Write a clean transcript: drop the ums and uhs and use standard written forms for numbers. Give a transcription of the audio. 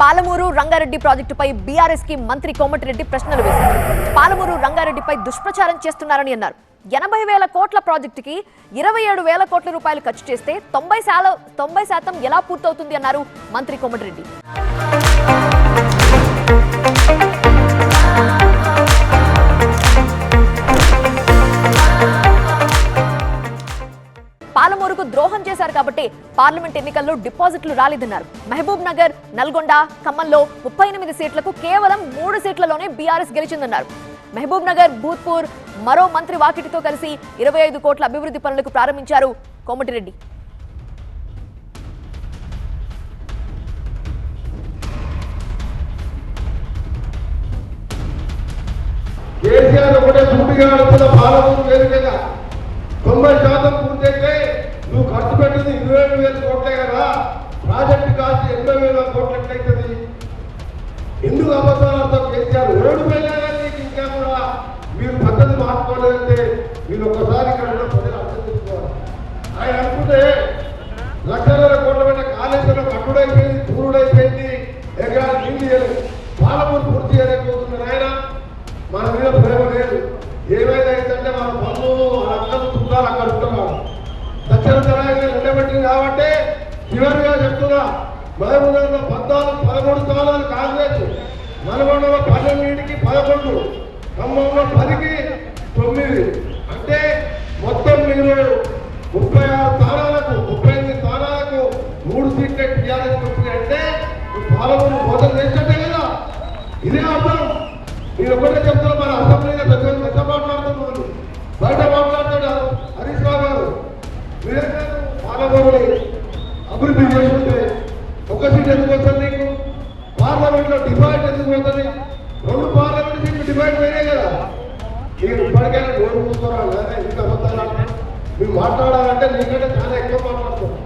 పాలమూరు రంగారెడ్డి ప్రాజెక్టుపై బీఆర్ఎస్ కి మంత్రి కోమటిరెడ్డి ప్రశ్నలు వేశారు. పాలమూరు రంగారెడ్డిపై దుష్ప్రచారం చేస్తున్నారని అన్నారు. 80,000 కోట్ల ప్రాజెక్టుకి 27,000 కోట్ల రూపాయలు ఖర్చు చేస్తే 90% ఎలా పూర్తవుతుంది అన్నారు మంత్రి కోమటిరెడ్డి. పాలమూరుకు ద్రోహం చేశారు కాబట్టి పార్లమెంట్ ఎన్నికల్లో డిపాజిట్లు రాలేదన్నారు. మహబూబ్ నగర్, నల్గొండ, ఖమ్మంలో 38 సీట్లకు కేవలం 3 సీట్లలోనే బీఆర్ఎస్ గెలిచిందన్నారు. మహబూబ్ నగర్, భూత్పూర్ మరో మంత్రి వాకిటితో కలిసి 25 కోట్ల అభివృద్ధి పనులకు ప్రారంభించారు కోమటిరెడ్డి. కేసీఆర్ ఒకటే సూటిగా అడుగుతున్న పాలమూరు వేదికగా 90% పూర్తయితే నువ్వు ఖర్చు పెట్టింది 27,000 కోట్లే కదా, ప్రాజెక్టు కాస్ట్ 80,000 కోట్లు ఎట్లయితుంది? ఎందుకు అబద్ధాలతో కేసీఆర్ ఓడిపోయినా కానీ ఇంకా కూడా మీరు పద్ధతి మార్చుకోలేదంటే మీరు ఒక్కసారి ఇక్కడ ఉన్న ప్రజలు అర్థం చేసుకోవాలి. ఆయన అనుకుంటే లక్షల కోట్ల మీద కాళేశ్వరం కట్టుడైపోయింది, పూరుడైపోయింది, ఎకరాలు నీళ్ళు చేయలేదు, పాలమూరు పూర్తి చేయలేకపోతున్నారు. ఆయన మన మీద ప్రేమ లేదు. ఏమైనా ఏంటంటే మన పనులు అక్కడ చుట్టాలు అక్కడ ఉంటున్నారు. దక్షిణ తెలంగాణ నిలబెట్టింది కాబట్టి చివరిగా చెప్తున్నా, మహబూబ్ నగర్లో 13 స్థానాలు కాంగ్రెస్, నల్గొండలో 12కి 11, ఖమ్మంలో 10కి 9. అంటే మొత్తం మీరు 36 స్థానాలకు 38 స్థానాలకు 3 సీట్లే టీఆర్ఎస్ వచ్చినాయంటే పాలమూరు మోసం చేసినట్టే కదా. ఇదే అర్థం. నేను ఒకటే చెప్తున్నా, మన అసెంబ్లీలో పెద్ద మాట్లాడుతున్నారు, బయట మాట్లాడుతున్నారు హరీష్ రావు గారు. మీరే పాలమూరుని అభివృద్ధి చేసుకుంటే 1 సీట్ ఎందుకు వస్తుంది? నీకు పార్లమెంట్లో డిబేట్ ఎందుకు వస్తుంది? 2 పార్లమెంట్ సీట్లు డిబేట్ పోయినాయి కదా. మీరు ఇప్పటికైనా నోరు మూసుకోరా, లేదా ఇంకా అబద్ధాలు మీరు మాట్లాడాలంటే నీకంటే చాలా ఎక్కువ మాట్లాడుతున్నారు.